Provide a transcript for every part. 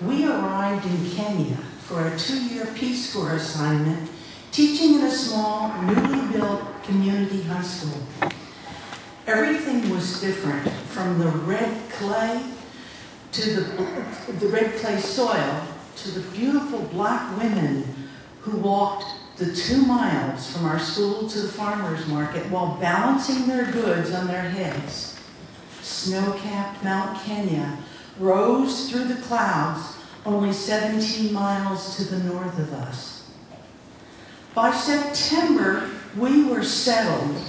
we arrived in Kenya for a 2-year Peace Corps assignment, teaching at a small, newly built community high school. Everything was different, from the red clay to the red clay soil to the beautiful black women who walked the 2 miles from our school to the farmer's market while balancing their goods on their heads. Snow-capped Mount Kenya rose through the clouds only 17 miles to the north of us. By September, we were settled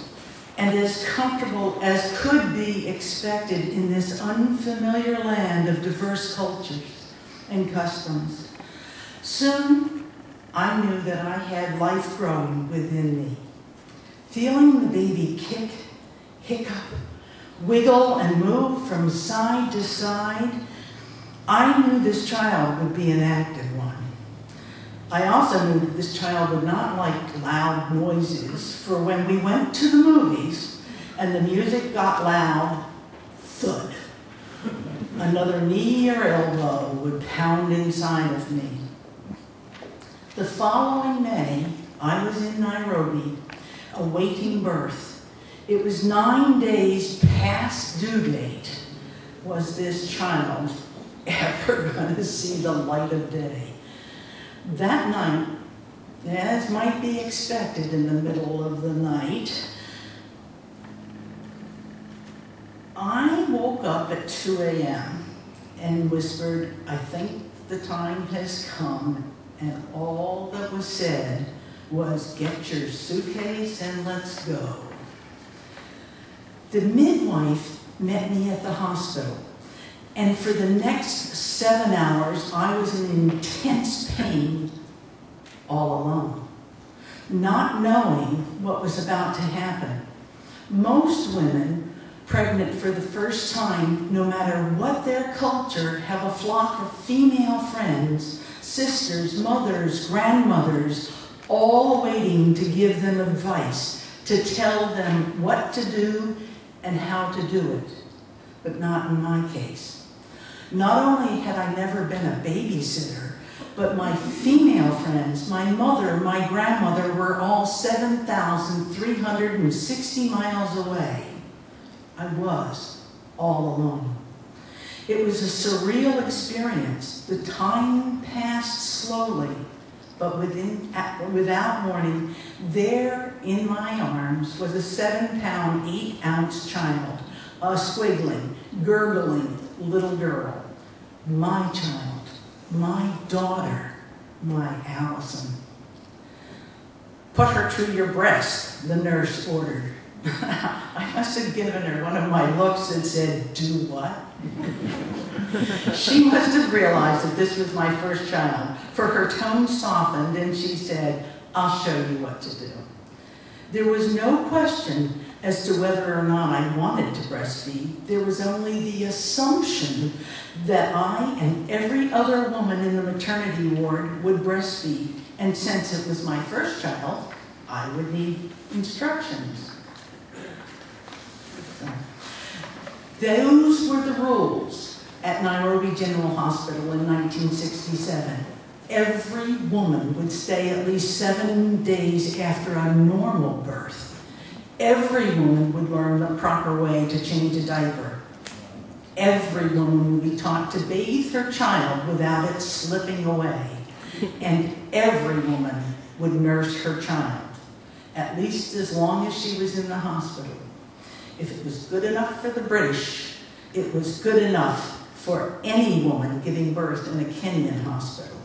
and as comfortable as could be expected in this unfamiliar land of diverse cultures and customs. Soon, I knew that I had life growing within me. Feeling the baby kick, hiccup, wiggle, and move from side to side, I knew this child would be an active one. I also knew that this child would not like loud noises, for when we went to the movies and the music got loud, thud. Another knee or elbow would pound inside of me. The following May, I was in Nairobi, awaiting birth. It was 9 days past due date. Was this child ever going to see the light of day? That night, as might be expected in the middle of the night, I woke up at 2 a.m. and whispered, "I think the time has come," and all that was said was, "Get your suitcase and let's go." The midwife met me at the hospital, and for the next 7 hours, I was in intense pain all alone, not knowing what was about to happen. Most women pregnant for the first time, no matter what their culture, have a flock of female friends, sisters, mothers, grandmothers, all waiting to give them advice, to tell them what to do and how to do it. But not in my case. Not only had I never been a babysitter, but my female friends, my mother, my grandmother, were all 7,360 miles away. I was all alone. It was a surreal experience. The time passed slowly, but without warning, there in my arms was a 7-pound, 8-ounce child, a squiggling, gurgling little girl. My child, my daughter, my Allison. "Put her to your breast," the nurse ordered. I must have given her one of my looks that said, "Do what?" She must have realized that this was my first child, for her tone softened and she said, "I'll show you what to do." There was no question as to whether or not I wanted to breastfeed. There was only the assumption that I and every other woman in the maternity ward would breastfeed, and since it was my first child, I would need instructions. Those were the rules at Nairobi General Hospital in 1967. Every woman would stay at least 7 days after a normal birth. Every woman would learn the proper way to change a diaper. Every woman would be taught to bathe her child without it slipping away. And every woman would nurse her child, at least as long as she was in the hospital. If it was good enough for the British, it was good enough for any woman giving birth in a Kenyan hospital.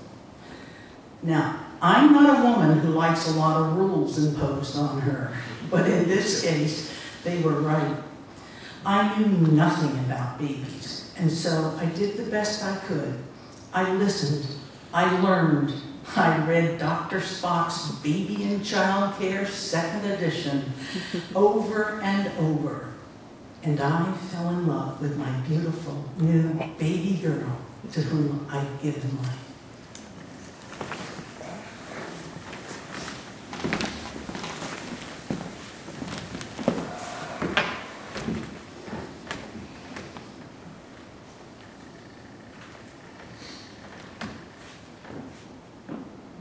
Now, I'm not a woman who likes a lot of rules imposed on her, but in this case, they were right. I knew nothing about babies, and so I did the best I could. I listened, I learned, I read Dr. Spock's Baby and Child Care 2nd edition over and over, and I fell in love with my beautiful new baby girl to whom I'd given life.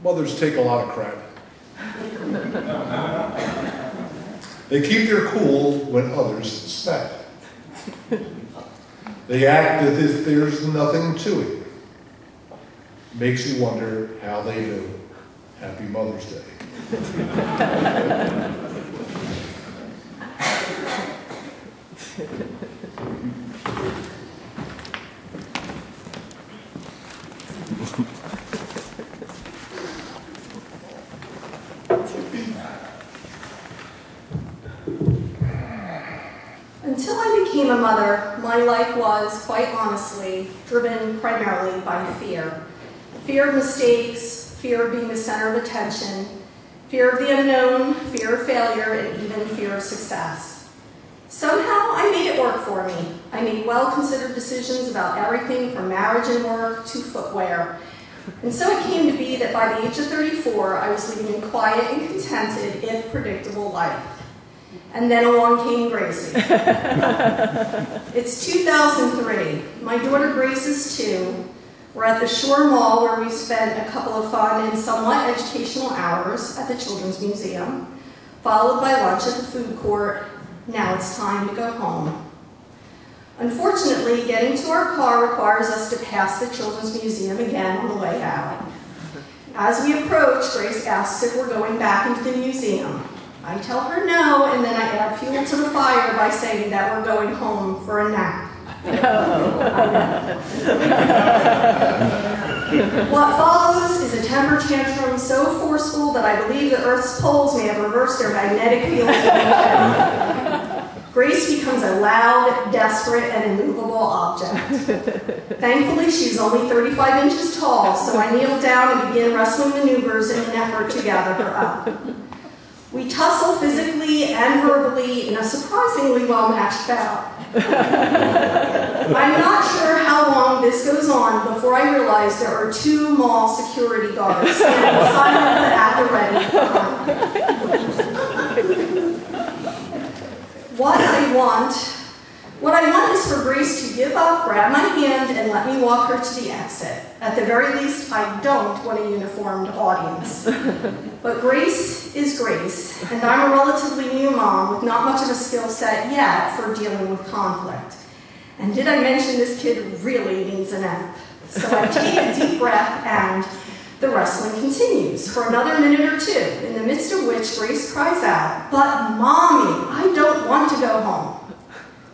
mothers take a lot of crap. They keep their cool when others suspect. They act as if there's nothing to it. Makes you wonder how they do. Happy Mother's Day. Until I became a mother, my life was, quite honestly, driven primarily by fear. Fear of mistakes, fear of being the center of attention, fear of the unknown, fear of failure, and even fear of success. Somehow, I made it work for me. I made well-considered decisions about everything from marriage and work to footwear. And so it came to be that by the age of 34, I was leading a quiet and contented, if predictable, life. And then along came Gracie. It's 2003. My daughter Grace is 2. We're at the Shore Mall where we spent a couple of fun and somewhat educational hours at the Children's Museum, followed by lunch at the food court. Now it's time to go home. Unfortunately, getting to our car requires us to pass the Children's Museum again on the way out. As we approach, Grace asks if we're going back into the museum. I tell her no, and then I add fuel to the fire by saying that we're going home for a nap. What follows is a temper tantrum so forceful that I believe the Earth's poles may have reversed their magnetic fields. Grace becomes a loud, desperate, and immovable object. Thankfully, she's only 35 inches tall, so I kneel down and begin wrestling maneuvers in an effort to gather her up. We tussle physically and verbally in a surprisingly well-matched bout. I'm not sure how long this goes on before I realize there are 2 mall security guards standing silent at the ready. What I want is for Grace to give up, grab my hand, and let me walk her to the exit. At the very least, I don't want a uniformed audience. But Grace is Grace, and I'm a relatively new mom with not much of a skill set yet for dealing with conflict. And did I mention this kid really needs a nap? So I take a deep breath and the wrestling continues for another minute or 2, in the midst of which Grace cries out, "But Mommy, I don't want to go home."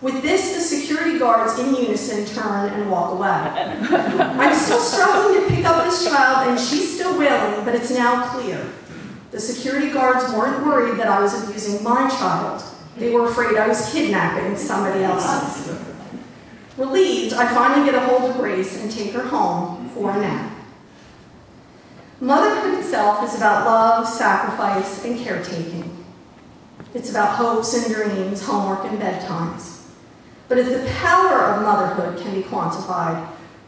With this, the security guards in unison turn and walk away. I'm still struggling to pick up this child, and she's still wailing, but it's now clear. The security guards weren't worried that I was abusing my child. They were afraid I was kidnapping somebody else's. Relieved, I finally get a hold of Grace and take her home for a nap. Motherhood itself is about love, sacrifice, and caretaking. It's about hopes and dreams, homework, and bedtimes. But if the power of motherhood can be quantified,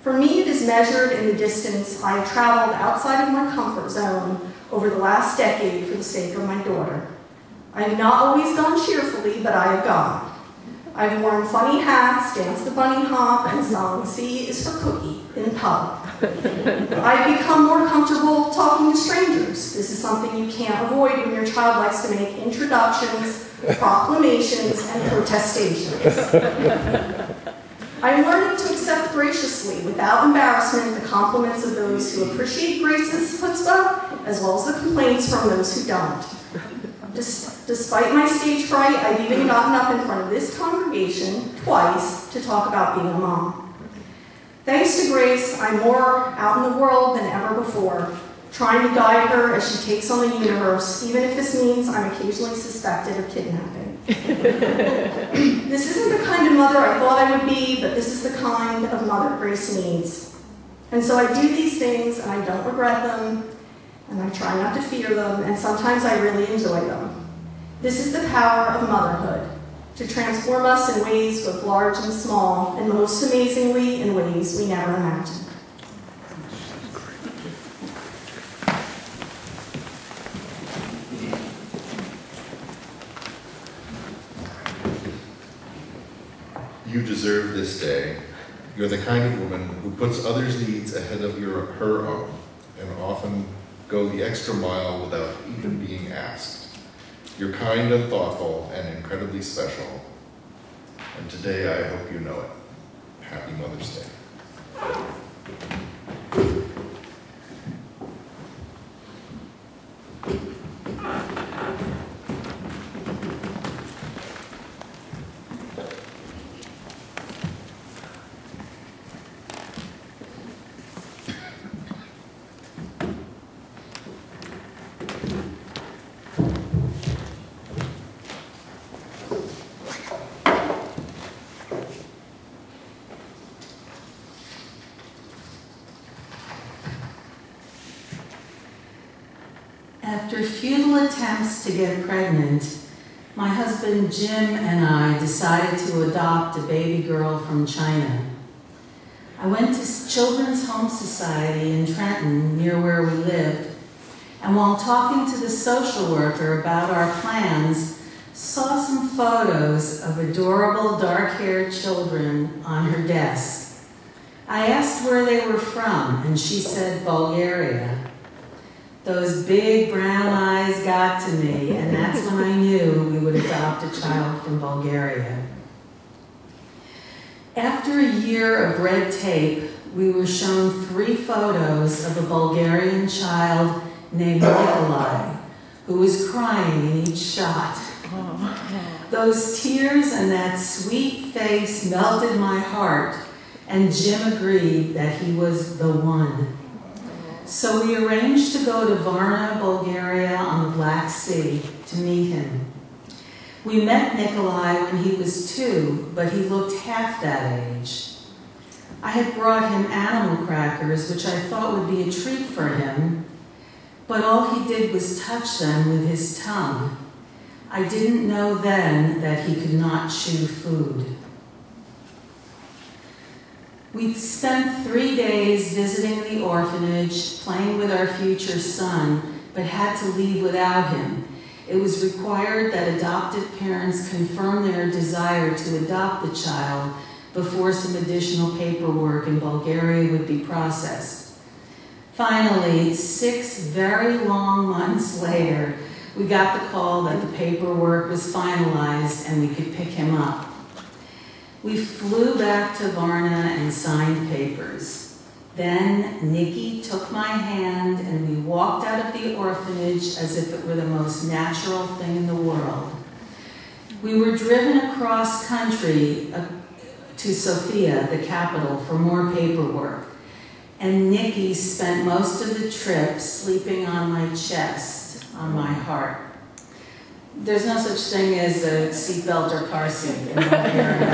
for me it is measured in the distance I have traveled outside of my comfort zone over the last decade for the sake of my daughter. I have not always gone cheerfully, but I have gone. I've worn funny hats, danced the bunny hop, and sung "C is for Cookie" in public. I've become more comfortable talking to strangers. This is something you can't avoid when your child likes to make introductions, proclamations, and protestations. I'm learning to accept graciously, without embarrassment, the compliments of those who appreciate Grace's chutzpah, as well as the complaints from those who don't. Despite my stage fright, I've even gotten up in front of this congregation twice to talk about being a mom. Thanks to Grace, I'm more out in the world than ever before, trying to guide her as she takes on the universe, even if this means I'm occasionally suspected of kidnapping. This isn't the kind of mother I thought I would be, but this is the kind of mother Grace needs. And so I do these things, and I don't regret them, and I try not to fear them, and sometimes I really enjoy them. This is the power of motherhood, to transform us in ways both large and small, and most amazingly, in ways we never imagined. You deserve this day. You're the kind of woman who puts others' needs ahead of her own, and often go the extra mile without even being asked. You're kind and thoughtful and incredibly special. And today I hope you know it. Happy Mother's Day. After futile attempts to get pregnant, my husband Jim and I decided to adopt a baby girl from China. I went to Children's Home Society in Trenton, near where we lived, and while talking to the social worker about our plans, saw some photos of adorable dark-haired children on her desk. I asked where they were from, and she said Bulgaria. Those big brown eyes got to me, and that's when I knew we would adopt a child from Bulgaria. After a year of red tape, we were shown 3 photos of a Bulgarian child named Nikolai, who was crying in each shot. Those tears and that sweet face melted my heart, and Jim agreed that he was the one. So we arranged to go to Varna, Bulgaria on the Black Sea to meet him. We met Nikolai when he was 2, but he looked half that age. I had brought him animal crackers, which I thought would be a treat for him, but all he did was touch them with his tongue. I didn't know then that he could not chew food. We spent 3 days visiting the orphanage, playing with our future son, but had to leave without him. It was required that adoptive parents confirm their desire to adopt the child before some additional paperwork in Bulgaria would be processed. Finally, 6 very long months later, we got the call that the paperwork was finalized and we could pick him up. We flew back to Varna and signed papers. Then Nikki took my hand and we walked out of the orphanage as if it were the most natural thing in the world. We were driven across country to Sofia, the capital, for more paperwork. And Nikki spent most of the trip sleeping on my chest, on my heart. There's no such thing as a seatbelt or car seat in Bulgaria.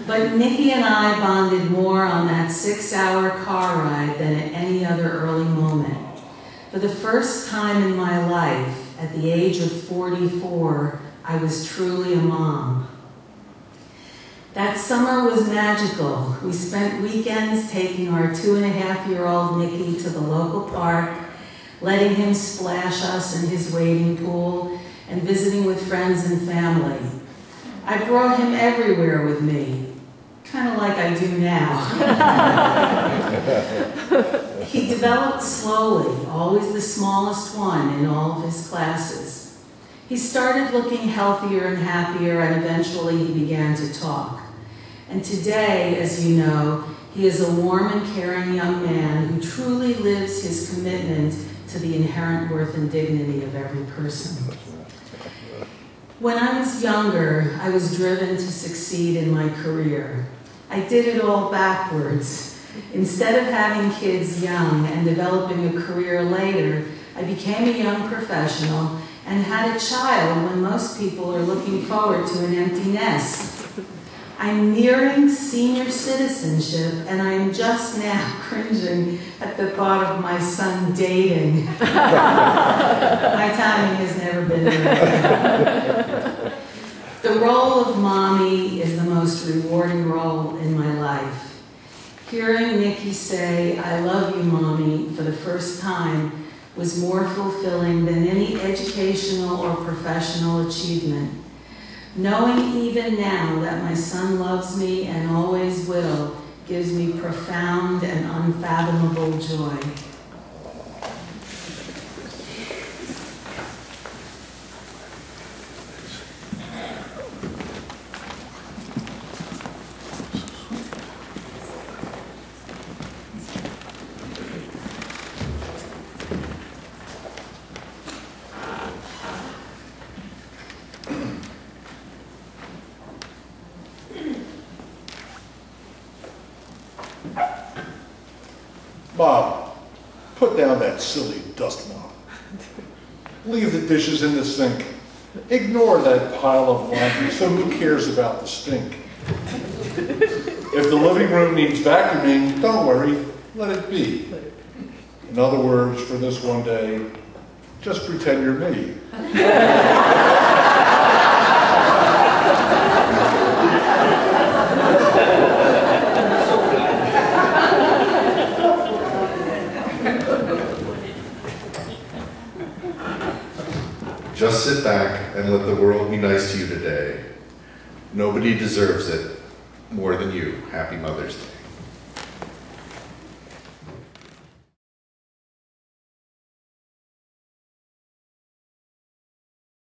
But Nikki and I bonded more on that 6-hour car ride than at any other early moment. For the first time in my life, at the age of 44, I was truly a mom. That summer was magical. We spent weekends taking our 2.5-year-old Nikki to the local park, letting him splash us in his wading pool, and visiting with friends and family. I brought him everywhere with me, kind of like I do now. He developed slowly, always the smallest one in all of his classes. He started looking healthier and happier, and eventually he began to talk. And today, as you know, he is a warm and caring young man who truly lives his commitment to the inherent worth and dignity of every person. When I was younger, I was driven to succeed in my career. I did it all backwards. Instead of having kids young and developing a career later, I became a young professional and had a child when most people are looking forward to an empty nest. I'm nearing senior citizenship, and I am just now cringing at the thought of my son dating. My timing has never been right. The role of mommy is the most rewarding role in my life. Hearing Nikki say, "I love you, mommy," for the first time was more fulfilling than any educational or professional achievement. Knowing even now that my son loves me and always will gives me profound and unfathomable joy. that silly dust mop. Leave the dishes in the sink. Ignore that pile of laundry, so who cares about the stink? If the living room needs vacuuming, don't worry, let it be. In other words, for this one day, just pretend you're me. Just sit back and let the world be nice to you today. Nobody deserves it more than you. Happy Mother's Day.